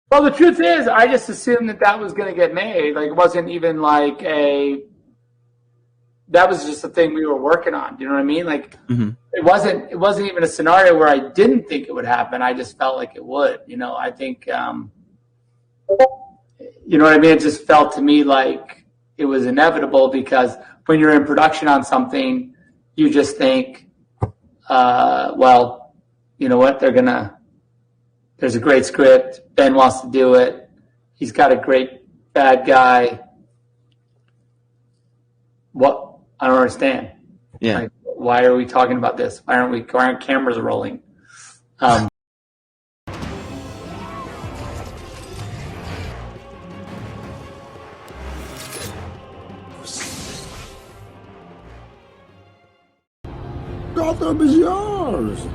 Well, the truth is, I just assumed that that was going to get made. Like, it wasn't even like a. That was just a thing we were working on. Do you know what I mean? Like, Hmm. it wasn't. It wasn't even a scenario where I didn't think it would happen. I just felt like it would. I think. You know what I mean? It just felt to me like it was inevitable because when you're in production on something, you just think, well, you know what? There's a great script. Ben wants to do it. He's got a great bad guy. What? I don't understand. Yeah. Like, why are we talking about this? Why aren't cameras rolling? Um, Gotham is yours.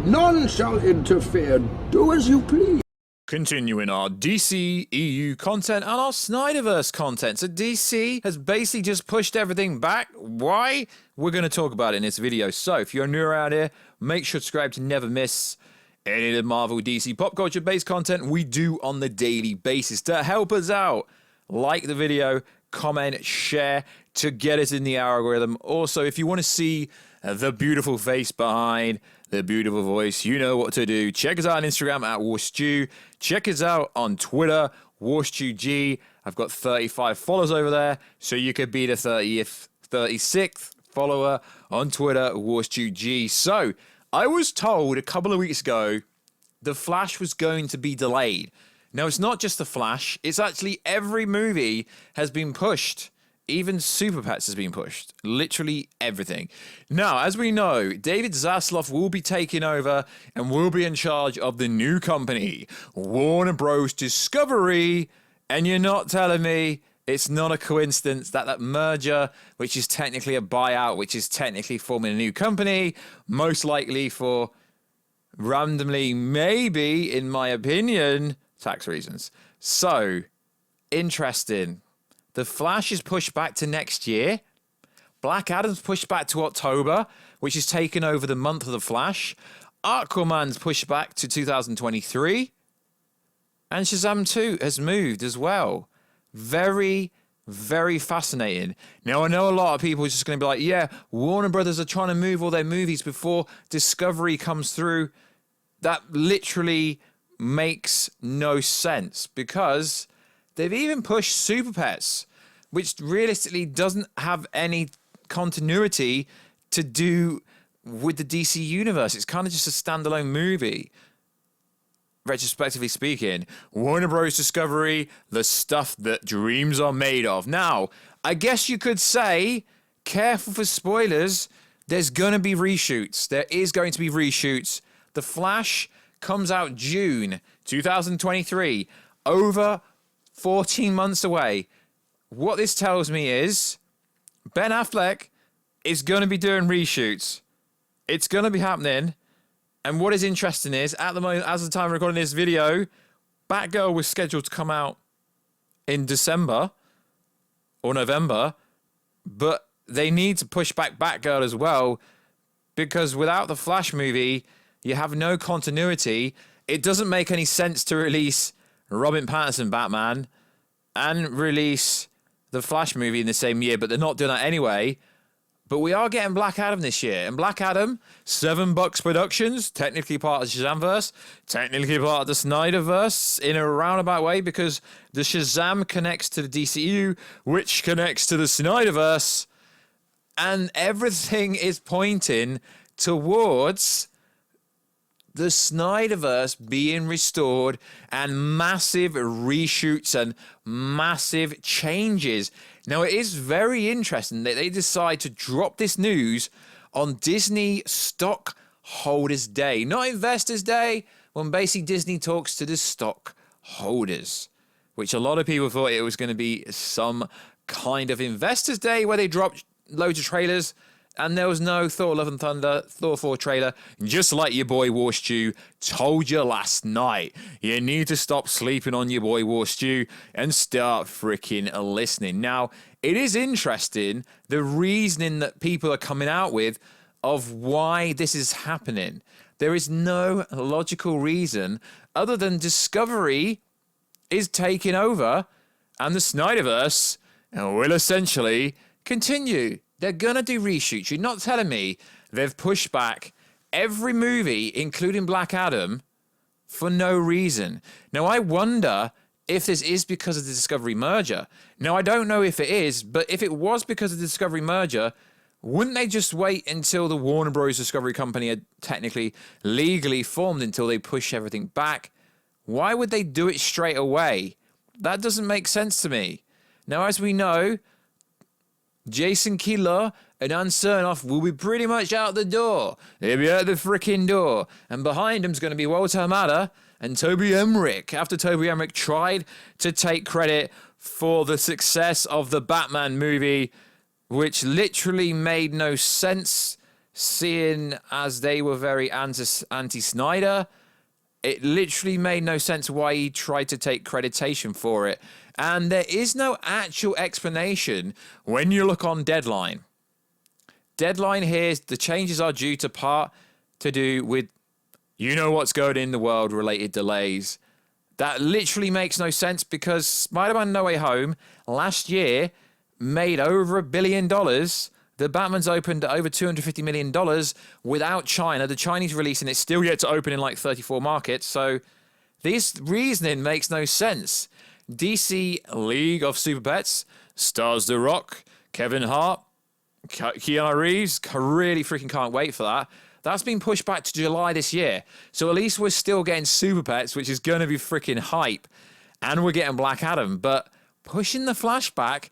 None shall interfere. Do as you please. Continuing our DCEU content and our SnyderVerse content. So DC has basically just pushed everything back. Why? We're going to talk about it in this video. So if you're new around here, make sure to subscribe to never miss any of the Marvel, DC, pop culture based content we do on the daily basis. To help us out, like the video, comment, share to get us in the algorithm. Also, if you want to see the beautiful face behind the beautiful voice, you know what to do. Check us out on Instagram at Warstu. Check us out on Twitter, WarstuG. I've got 35 followers over there, so you could be the 30th, 36th follower on Twitter, WarstuG. So, I was told a couple of weeks ago The Flash was going to be delayed. Now, it's not just The Flash, it's actually every movie has been pushed. Even Super Pets has been pushed. Literally everything. Now, as we know, David Zaslav will be taking over and will be in charge of the new company, Warner Bros. Discovery. And you're not telling me it's not a coincidence that that merger, which is technically a buyout, which is technically forming a new company, most likely for randomly, maybe, in my opinion, tax reasons. So, interesting. The Flash is pushed back to next year. Black Adam's pushed back to October, which is taken over the month of The Flash. Aquaman's pushed back to 2023. And Shazam 2 has moved as well. Very, very fascinating. Now, I know a lot of people are just going to be like, yeah, Warner Brothers are trying to move all their movies before Discovery comes through. That literally makes no sense because they've even pushed Super Pets, which realistically doesn't have any continuity to do with the DC universe. It's kind of just a standalone movie. Retrospectively speaking, Warner Bros. Discovery, the stuff that dreams are made of. Now, I guess you could say, careful for spoilers, there's going to be reshoots. There is going to be reshoots. The Flash comes out June 2023. Over 14 months away. What this tells me is Ben Affleck is going to be doing reshoots. It's going to be happening. And what is interesting is, at the moment, as the time of recording this video, Batgirl was scheduled to come out in December or November, but they need to push back Batgirl as well because without the Flash movie, you have no continuity. It doesn't make any sense to release Robin Pattinson Batman and release the Flash movie in the same year, but they're not doing that anyway. But we are getting Black Adam this year. And Black Adam, $7 Productions, technically part of ShazamVerse, technically part of the SnyderVerse in a roundabout way because the Shazam connects to the DCEU, which connects to the SnyderVerse. And everything is pointing towards the Snyderverse being restored and massive reshoots and massive changes. Now, it is very interesting that they decide to drop this news on Disney Stockholders Day, not Investors Day, when basically Disney talks to the stockholders, which a lot of people thought it was going to be some kind of Investors Day where they dropped loads of trailers. And there was no Thor Love and Thunder, Thor 4 trailer, just like your boy Warstu told you last night. You need to stop sleeping on your boy Warstu and start freaking listening. Now, it is interesting, the reasoning that people are coming out with of why this is happening. There is no logical reason other than Discovery is taking over, and the SnyderVerse will essentially continue. They're going to do reshoots. You're not telling me they've pushed back every movie, including Black Adam, for no reason. Now, I wonder if this is because of the Discovery merger. Now, I don't know if it is, but if it was because of the Discovery merger, wouldn't they just wait until the Warner Bros. Discovery Company had technically legally formed until they push everything back? Why would they do it straight away? That doesn't make sense to me. Now, as we know, Jason Kilar and Ann Cernoff will be pretty much out the door. They'll be out the freaking door. And behind them's going to be Walter Hamada and Toby Emmerich. After Toby Emmerich tried to take credit for the success of the Batman movie, which literally made no sense, seeing as they were very anti-Snyder. It literally made no sense why he tried to take creditation for it. And there is no actual explanation when you look on Deadline. Deadline here, the changes are due to part to do with, you know what's going in the world related delays. That literally makes no sense because Spider-Man No Way Home last year made over $1 billion. The Batman's opened at over $250 million without China. The Chinese releasing it still yet to open in like 34 markets. So this reasoning makes no sense. DC League of Super Pets stars The Rock, Kevin Hart, Keanu Reeves. Really freaking can't wait for that. That's been pushed back to July this year. So at least we're still getting Super Pets, which is going to be freaking hype. And we're getting Black Adam. But pushing the Flash back,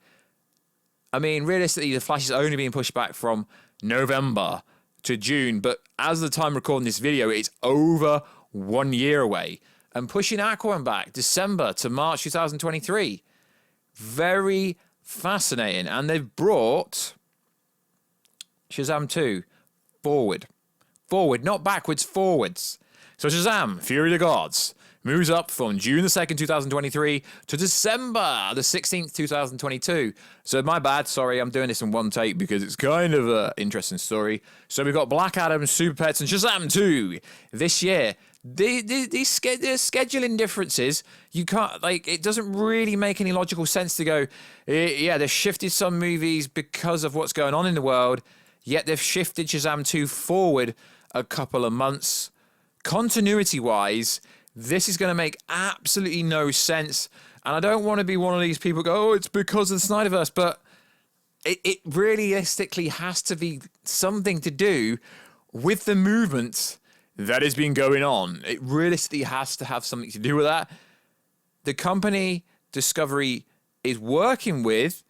I mean, realistically, the Flash is only being pushed back from November to June. But as of the time recording this video, it's over 1 year away. And pushing Aquaman back December to March 2023. Very fascinating. And they've brought Shazam 2 forward. Forward, not backwards, forwards. So Shazam, Fury of the Gods, moves up from June the 2nd, 2023 to December the 16th, 2022. So my bad, sorry, I'm doing this in one take because it's kind of an interesting story. So we've got Black Adam, Super Pets, and Shazam 2 this year. These scheduling differences, you can't, like, it doesn't really make any logical sense to go, yeah, they've shifted some movies because of what's going on in the world, yet they've shifted Shazam 2 forward a couple of months. Continuity-wise, this is going to make absolutely no sense. And I don't want to be one of these people who go, oh, it's because of the SnyderVerse, but it realistically has to be something to do with the movement that has been going on. It realistically has to have something to do with that. The company Discovery is working with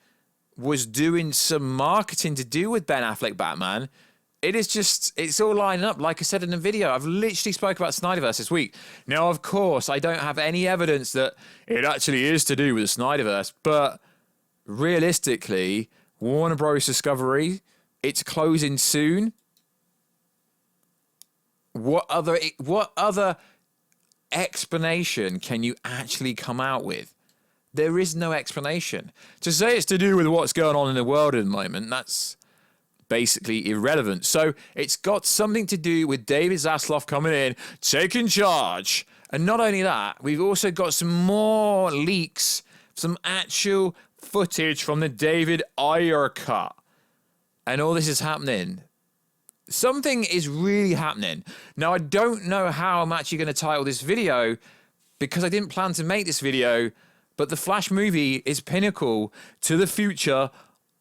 was doing some marketing to do with Ben Affleck Batman. It is just, it's all lining up. Like I said in the video, I've literally spoke about SnyderVerse this week. Now, of course, I don't have any evidence that it actually is to do with the SnyderVerse, but realistically, Warner Bros. Discovery, it's closing soon. What other explanation can you actually come out with? There is no explanation. To say it's to do with what's going on in the world at the moment, that's basically irrelevant. So it's got something to do with David Zaslav coming in, taking charge. And not only that, we've also got some more leaks, some actual footage from the David Ayer cut. And all this is happening. Something is really happening. Now, I don't know how I'm actually going to title this video because I didn't plan to make this video, but the Flash movie is pinnacle to the future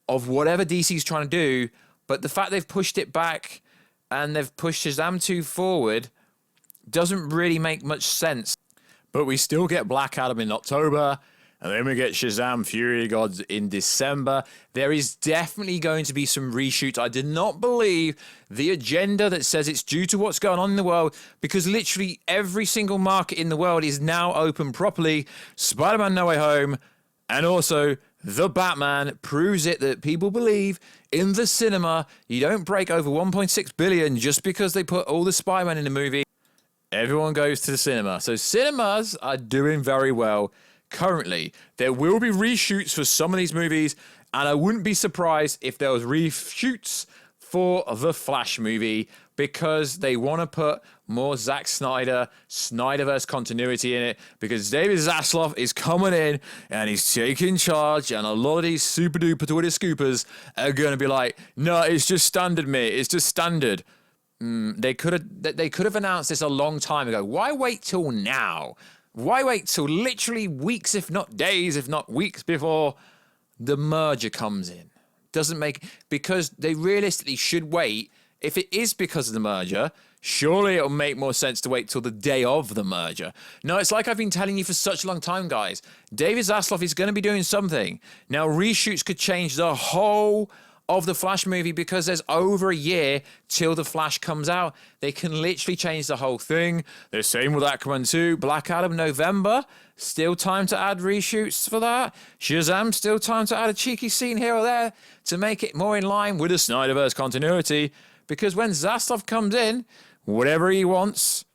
of whatever DC's trying to do. But the fact they've pushed it back and they've pushed Shazam 2 forward doesn't really make much sense. But we still get Black Adam in October, and then we get Shazam Fury of Gods in December. There is definitely going to be some reshoots. I did not believe the agenda that says it's due to what's going on in the world, because literally every single market in the world is now open properly. Spider-Man No Way Home and also The Batman proves it that people believe in the cinema. You don't break over 1.6 billion just because they put all the Spider-Man in the movie. Everyone goes to the cinema. So cinemas are doing very well. Currently, there will be reshoots for some of these movies, and I wouldn't be surprised if there was reshoots for the Flash movie because they want to put more Zack Snyder, SnyderVerse continuity in it, because David Zaslav is coming in and he's taking charge, and a lot of these super duper Twitter scoopers are going to be like, no, it's just standard, mate. It's just standard. They could have announced this a long time ago. Why wait till now? Why wait till literally weeks, if not days, if not weeks before the merger comes in? Doesn't make, because they realistically should wait. If it is because of the merger, surely it'll make more sense to wait till the day of the merger. No, it's like I've been telling you for such a long time, guys. David Zaslav is going to be doing something. Now, reshoots could change the whole of the Flash movie because there's over a year till the Flash comes out. They can literally change the whole thing. The same with Aquaman 2. Black Adam, November. Still time to add reshoots for that. Shazam, still time to add a cheeky scene here or there to make it more in line with the SnyderVerse continuity. Because when Zaslav comes in, whatever he wants,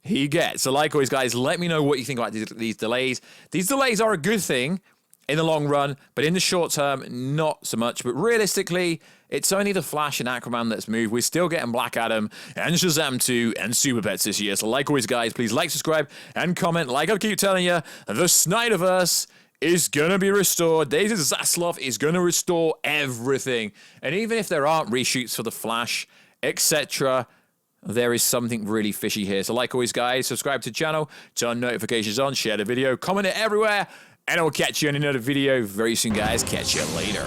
he gets. So like always, guys, let me know what you think about these delays. These delays are a good thing in the long run, but in the short term, not so much. But realistically, it's only the Flash and Aquaman that's moved. We're still getting Black Adam and Shazam 2 and Super Pets this year. So like always, guys, please like, subscribe, and comment. Like I keep telling you, the SnyderVerse is going to be restored. David Zaslav is going to restore everything. And even if there aren't reshoots for the Flash, etc., there is something really fishy here. So like always, guys, subscribe to the channel, turn notifications on, share the video, comment it everywhere, and I'll catch you in another video very soon, guys. Catch you later.